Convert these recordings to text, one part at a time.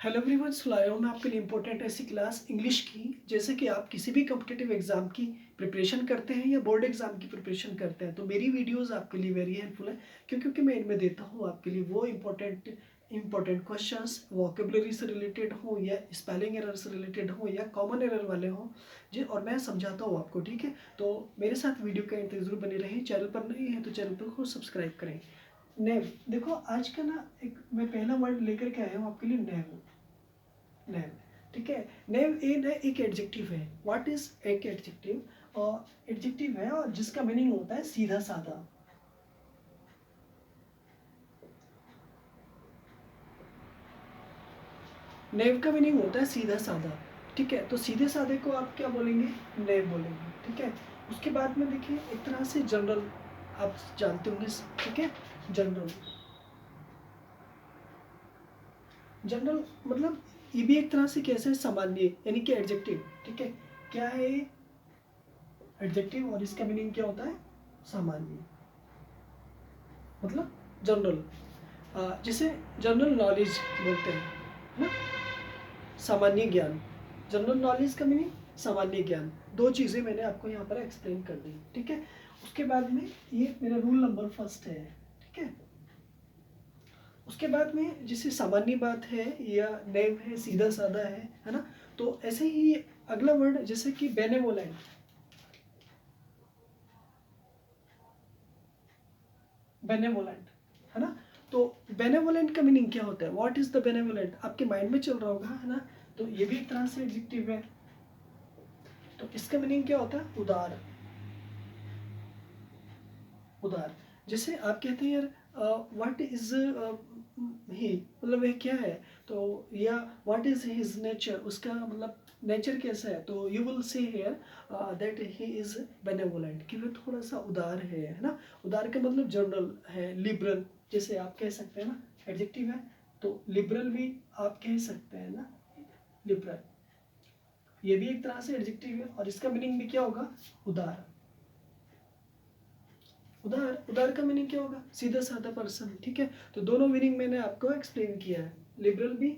Hello everyone, सुलाया हूँ मैं आपके लिए इम्पोर्टेंट ऐसी क्लास इंग्लिश की। जैसे कि आप किसी भी कॉम्पिटिटिव एग्जाम की प्रिपरेशन करते हैं या बोर्ड एग्जाम की प्रिपरेशन करते हैं तो मेरी वीडियोस आपके लिए वेरी हेल्पफुल है, क्योंकि मैं इनमें देता हूँ आपके लिए वो इम्पोर्टेंट क्वेश्चंस, वोकेबलरी से रिलेटेड हो या स्पेलिंग एरर से रिलेटेड हो या कॉमन एरर वाले हों जी, और मैं समझाता हूँ आपको। ठीक है, तो मेरे साथ वीडियो का इंतजार जरूर बने रहें। चैनल पर नहीं है तो चैनल को सब्सक्राइब करें। नेव, देखो आज का ना एक मैं पहला वर्ड लेकर के आया हूँ आपके लिए, नेव। नेव, ठीक है। नेव एक एडजेक्टिव है। व्हाट इज एक एडजेक्टिव? और एडजेक्टिव है और जिसका मीनिंग होता है सीधा साधा। नेव का मीनिंग होता है सीधा साधा। ठीक है, तो सीधे साधे को आप क्या बोलेंगे? नेव बोलेंगे। ठीक है, उसके बाद में देखिए एक तरह से जनरल, आप जानते होंगे। ठीक है, जनरल। जनरल मतलब ये भी एक तरह से कैसे है, सामान्य, यानी कि एडजेक्टिव। ठीक है, क्या है एडजेक्टिव और इसका मीनिंग क्या होता है? सामान्य, मतलब जनरल। जिसे जनरल नॉलेज बोलते हैं ना, सामान्य ज्ञान। जनरल नॉलेज का मीनिंग सामान्य ज्ञान। दो चीज़ें मैंने आपको यहाँ पर एक्सप्लेन कर दी। ठीक है, उसके बाद में ये मेरा रूल नंबर फर्स्ट है। ठीक है, उसके बाद में जिसे सामान्य बात है या नेव है, सीधा साधा है ना। तो ऐसे ही अगला वर्ड जैसे कि बेनेवोलेंट। बेनेवोलेंट है ना, तो बेनेवोलेंट का मीनिंग क्या होता है? What is the benevolent? आपके माइंड में चल रहा होगा, है ना। तो ये भी एक तरह से एडजेक्टिव है। तो इसका मीनिंग क्या होता है? उदार। उदार। जैसे आप कहते हैं यार व्हाट इज ही, मतलब वह क्या है, तो या व्हाट इज हिज नेचर, उसका मतलब नेचर कैसा है। तो you will say here that he is benevolent, कि वह थोड़ा सा उदार है ना। उदार का मतलब जनरल है, लिबरल, जैसे आप कह सकते हैं ना, एडजेक्टिव है। तो लिबरल भी आप कह सकते हैं ना, लिबरल। ये भी एक तरह से एडजेक्टिव है और इसका मीनिंग भी क्या होगा? उदार। उदार, उदार का मीनिंग क्या होगा? सीधा साधा पर्सन। ठीक है, तो दोनों मीनिंग मैंने आपको एक्सप्लेन किया है, लिबरल भी,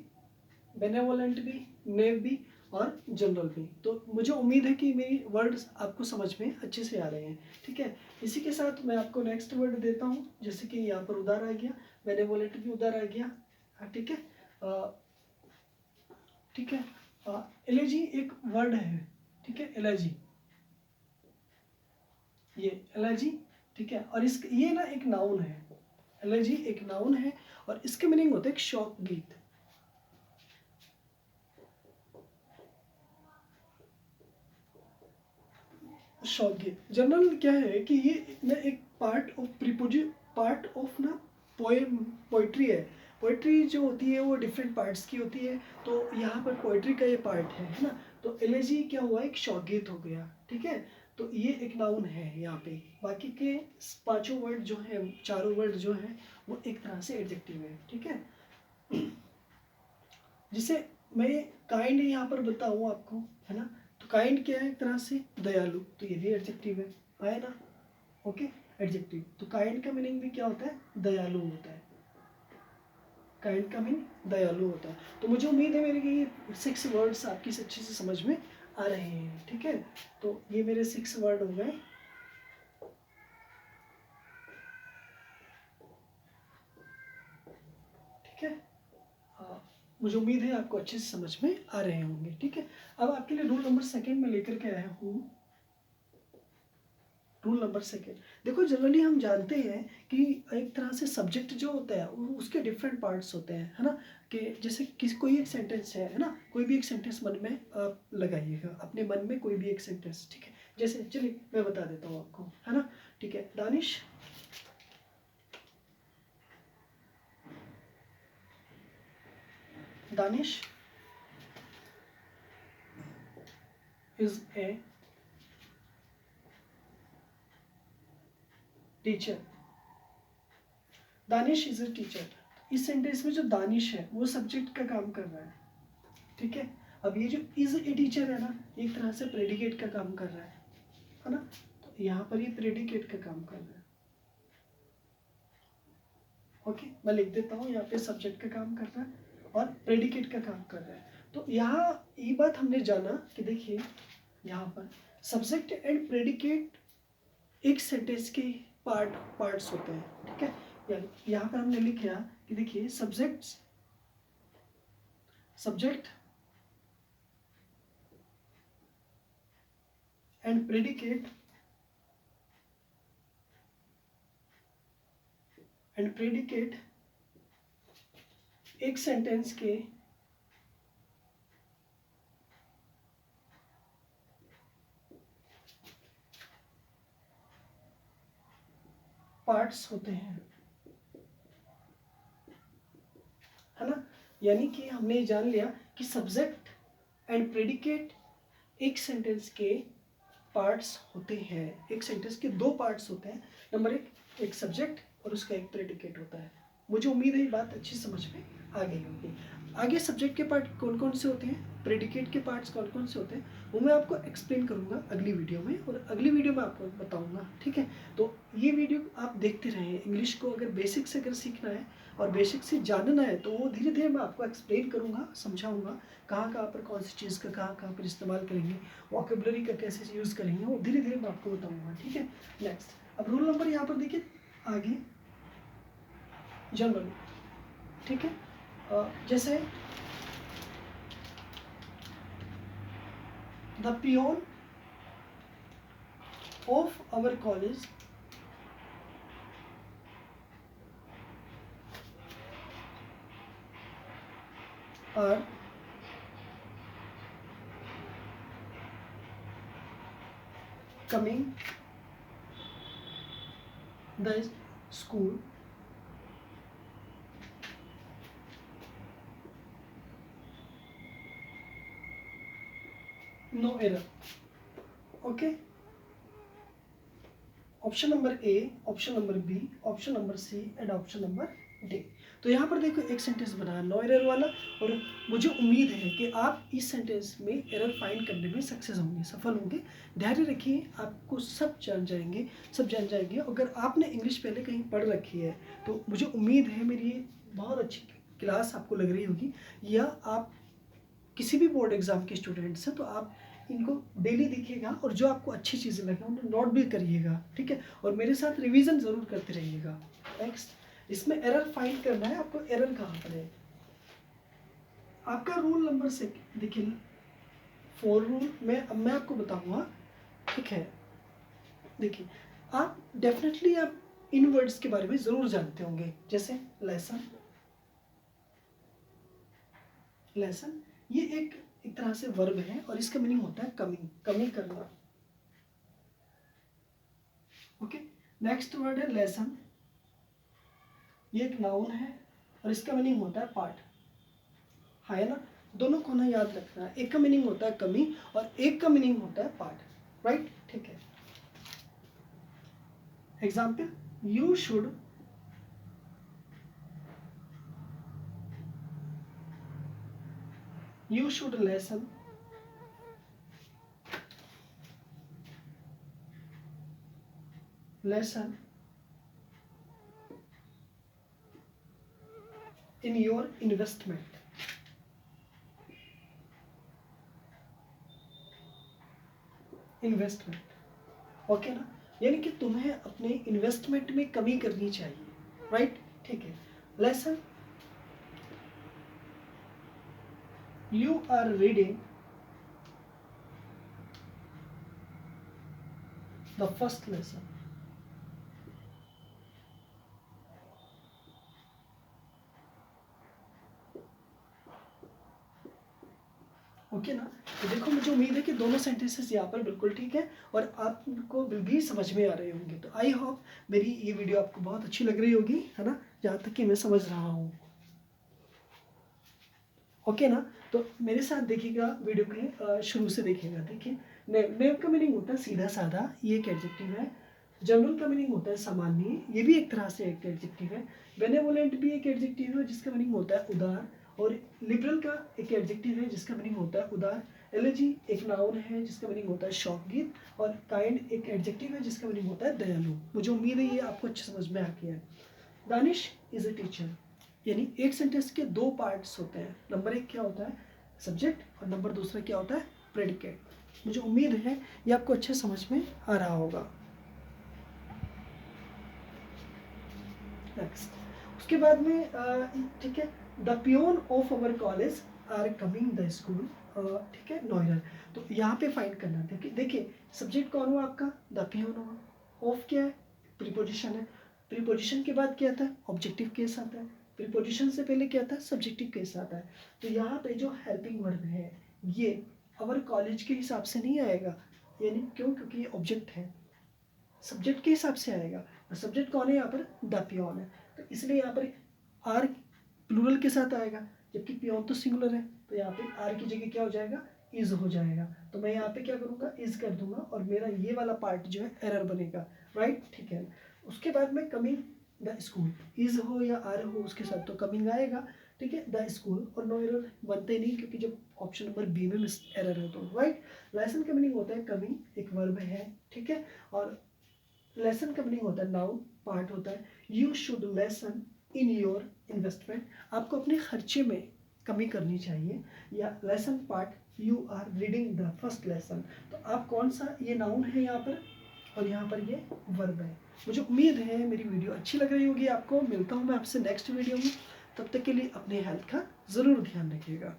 बेनेवोलेंट भी, नेव भी और जनरल भी। तो मुझे उम्मीद है कि मेरी वर्ड्स आपको समझ में अच्छे से आ रहे हैं। ठीक है, इसी के साथ मैं आपको नेक्स्ट वर्ड देता हूँ। जैसे कि यहाँ पर उदार आ गया, बेनेवोलेंट भी उदार आ गया। ठीक है, ठीक है। एलर्जी एक वर्ड है। ठीक है, एलर्जी, ये एलर्जी। ठीक है, और इस ये ना एक नाउन है। एलर्जी एक नाउन है और इसके मीनिंग होता है एक शौक गीत। शौक गीत। जनरल क्या है कि ये ना एक पार्ट ऑफ पार्ट ऑफ ना पोएम, पोइट्री है। पोइट्री जो होती है वो डिफरेंट पार्ट्स की होती है, तो यहाँ पर पोइट्री का ये पार्ट है ना। तो एलेजी क्या हुआ? एक शौक गीत हो गया। ठीक है, तो ये एक नाउन है यहाँ पे। बाकी के पांचों वर्ड जो है, चारों वर्ड जो है, वो एक तरह से एडजेक्टिव है। ठीक है, जिसे मैं काइंड यहाँ पर बताऊँ आपको, है ना। तो काइंड क्या है? एक तरह से दयालु, तो ये भी एडजेक्टिव है ना। Okay, adjective. तो काइंड का मीनिंग भी क्या होता है? दयालु होता है। काइंड का मीनिंग दयालु होता है। तो मुझे उम्मीद है मेरे कि ये 6 वर्ड्स आपकी अच्छे से समझ में आ रहे हैं। ठीक है, तो ये मेरे 6 वर्ड हो गए। ठीक है, हाँ, मुझे उम्मीद है आपको अच्छे से समझ में आ रहे होंगे। ठीक है, अब आपके लिए रूल नंबर सेकंड में लेकर के आया हूँ। रूल नंबर सेकेंड, देखो जनरली हम जानते हैं कि एक तरह से सब्जेक्ट जो होता है उसके डिफरेंट पार्ट्स होते हैं, है ना। कि जैसे किसी कोई एक सेंटेंस है ना, कोई भी एक सेंटेंस मन में आप लगाइएगा, अपने मन में कोई भी एक सेंटेंस। ठीक है, जैसे चलिए मैं बता देता हूँ आपको, है ना। ठीक है, Danish Danish is a teacher. Danish is a teacher. इस सेंटेंस में जो दानिश है वो सब्जेक्ट का काम कर रहा है। ठीक है, अब ये जो इज ए टीचर है ना, एक तरह से प्रेडिकेट का काम कर रहा है ना। तो यहाँ पर ये प्रेडिकेट का काम कर रहा है। ओके, मैं लिख देता हूँ यहाँ पे सब्जेक्ट का काम कर रहा है और प्रेडिकेट का काम कर रहा है। तो यहाँ ये बात हमने जाना कि देखिए यहाँ पर सब्जेक्ट एंड प्रेडिकेट एक सेंटेंस के पार्ट्स होते हैं, ठीक है। यानी यहाँ पर हमने लिखा कि देखिए सब्जेक्ट एंड प्रेडिकेट एक सेंटेंस के पार्ट्स होते हैं, है ना। यानी कि हमने जान लिया कि सब्जेक्ट एंड प्रेडिकेट एक सेंटेंस के पार्ट्स होते हैं। एक सेंटेंस के दो पार्ट्स होते हैं, नंबर एक सब्जेक्ट और उसका एक प्रेडिकेट होता है। मुझे उम्मीद है ये बात अच्छी समझ में आ गई होगी। आगे सब्जेक्ट के पार्ट कौन कौन से होते हैं, प्रेडिकेट के पार्ट्स कौन कौन से होते हैं, वो मैं आपको एक्सप्लेन करूंगा अगली वीडियो में, और अगली वीडियो में आपको बताऊंगा, ठीक है। तो ये वीडियो आप देखते रहें। इंग्लिश को अगर बेसिक से अगर सीखना है और बेसिक से जानना है तो वो धीरे धीरे मैं आपको एक्सप्लेन करूंगा, समझाऊंगा कहाँ कहाँ पर कौन सी चीज़ का कहाँ कहाँ पर इस्तेमाल करेंगे, वोकैबुलरी का कैसे यूज़ करेंगे, वो धीरे धीरे मैं आपको बताऊँगा, ठीक है। नेक्स्ट, अब रूल नंबर यहाँ पर देखिए आगे जनरल, ठीक है। जैसे the peon of our college are coming the school no error, okay। Option number A, option number B, option number C and option number D. तो यहाँ पर देखो एक सेंटेंस बनाया नो एरर वाला, और मुझे उम्मीद है कि आप इस सेंटेंस में एरर फाइंड करने में सक्सेस होंगे, सफल होंगे। धैर्य रखिए, आपको सब जान जाएंगे। अगर आपने इंग्लिश पहले कहीं पढ़ रखी है तो मुझे उम्मीद है मेरी ये बहुत अच्छी क्लास आपको लग रही होगी, या आप किसी भी बोर्ड एग्जाम के स्टूडेंट्स हैं तो आप इनको डेली देखिएगा, और जो आपको अच्छी चीज़ें लगे उन्हें नोट भी करिएगा, ठीक है। और मेरे साथ रिवीजन ज़रूर करते रहिएगा। नेक्स्ट, इसमें एरर फाइंड करना है आपको। एरर कहाँ पर है आपका? रूल नंबर 6 देखिए, 4 रूल मैं आपको बताऊंगा, ठीक है। देखिए, आप डेफिनेटली आप इन वर्ड्स के बारे में ज़रूर जानते होंगे, जैसे लेसन ये एक तरह से वर्ब है और इसका मीनिंग होता है कमी करना, ओके। नेक्स्ट वर्ड है लेसन, ये एक नाउन है और इसका मीनिंग होता है पार्ट, है ना। दोनों को ना याद रखना, एक का मीनिंग होता है कमी और एक का मीनिंग होता है पार्ट, राइट, ठीक है। Example, you should lesson in your investment, okay ना। यानी कि तुम्हें अपने इन्वेस्टमेंट में कमी करनी चाहिए, राइट, ठीक है। Lesson, you are reading the first lesson, okay ना। तो देखो, मुझे उम्मीद है कि दोनों सेंटेंसेस यहाँ पर बिल्कुल ठीक है और आपको भी समझ में आ रहे होंगे। तो आई होप मेरी ये वीडियो आपको बहुत अच्छी लग रही होगी, है ना, जहाँ तक कि मैं समझ रहा हूँ, ओके ना। तो मेरे साथ देखिएगा, वीडियो के शुरू से देखिएगा। देखिए, नेम का मीनिंग होता है सीधा साधा, ये एक एडजेक्टिव है। जनरल का मीनिंग होता है सामान्य, ये भी एक तरह से एक एडजेक्टिव है। बेनेवोलेंट भी एक एडजेक्टिव है जिसका मीनिंग होता है उदार, और लिबरल का एक एडजेक्टिव है जिसका मीनिंग होता है उदार। एलर्जी एक नाउन है जिसका मीनिंग होता है शौकगीत, और काइंड एक एडजेक्टिव है जिसका मीनिंग होता है दयालु। मुझे उम्मीद है ये आपको अच्छी समझ में आ गया है। दानिश इज अ टीचर, यानी एक सेंटेंस के दो पार्ट्स होते हैं। नंबर एक क्या होता है, सब्जेक्ट, और नंबर दूसरा क्या होता है, प्रेडिकेट। मुझे उम्मीद है ये आपको अच्छे समझ में आ रहा होगा। नेक्स्ट, उसके बाद में ठीक है, the peon of our college are coming the school, ठीक है, नॉइरल। तो यहाँ पे फाइंड करना है। देखिए सब्जेक्ट कौन हुआ आपका, द पियोन हुआ, ऑफ क्या है, प्रीपोजिशन है, प्रीपोजिशन के बाद क्या आता है, ऑब्जेक्टिव केस आता है, प्रीपोजिशन से पहले क्या आता है, सब्जेक्टिव केस आता है। तो यहाँ पे जो हेल्पिंग वर्ब है ये अवर कॉलेज के हिसाब से नहीं आएगा, यानी क्यों, क्योंकि ये ऑब्जेक्ट है, सब्जेक्ट के हिसाब से आएगा। सब्जेक्ट कौन है यहाँ पर, द पियोन है, तो इसलिए यहाँ पर आर प्लूरल के साथ आएगा, जबकि पियोन तो सिंगुलर है, तो यहाँ पे आर की जगह क्या हो जाएगा, इज हो जाएगा। तो मैं यहाँ पे क्या करूँगा, इज कर दूंगा, और मेरा ये वाला पार्ट जो है एरर बनेगा, राइट, ठीक है। उसके बाद में कमिंग द स्कूल, इज हो या आर हो उसके साथ तो कमिंग आएगा, ठीक है, द स्कूल, और नो एरर बनते ही नहीं, क्योंकि जब ऑप्शन नंबर बी में मिस एरर है तो, राइट। लेसन का मीनिंग होता है कमिंग, एक वर्ब है, ठीक है, और लेसन का मीनिंग होता है नाउन, पार्ट होता है। You should lessen in your investment, आपको अपने खर्चे में कमी करनी चाहिए, या lesson part, you are reading the first lesson. तो आप कौन सा, ये नाउन है यहाँ पर, और यहाँ पर ये वर्ब है। मुझे उम्मीद है मेरी वीडियो अच्छी लग रही होगी आपको। मिलता हूँ मैं आपसे नेक्स्ट वीडियो में, तब तक के लिए अपने हेल्थ का ज़रूर ध्यान रखिएगा।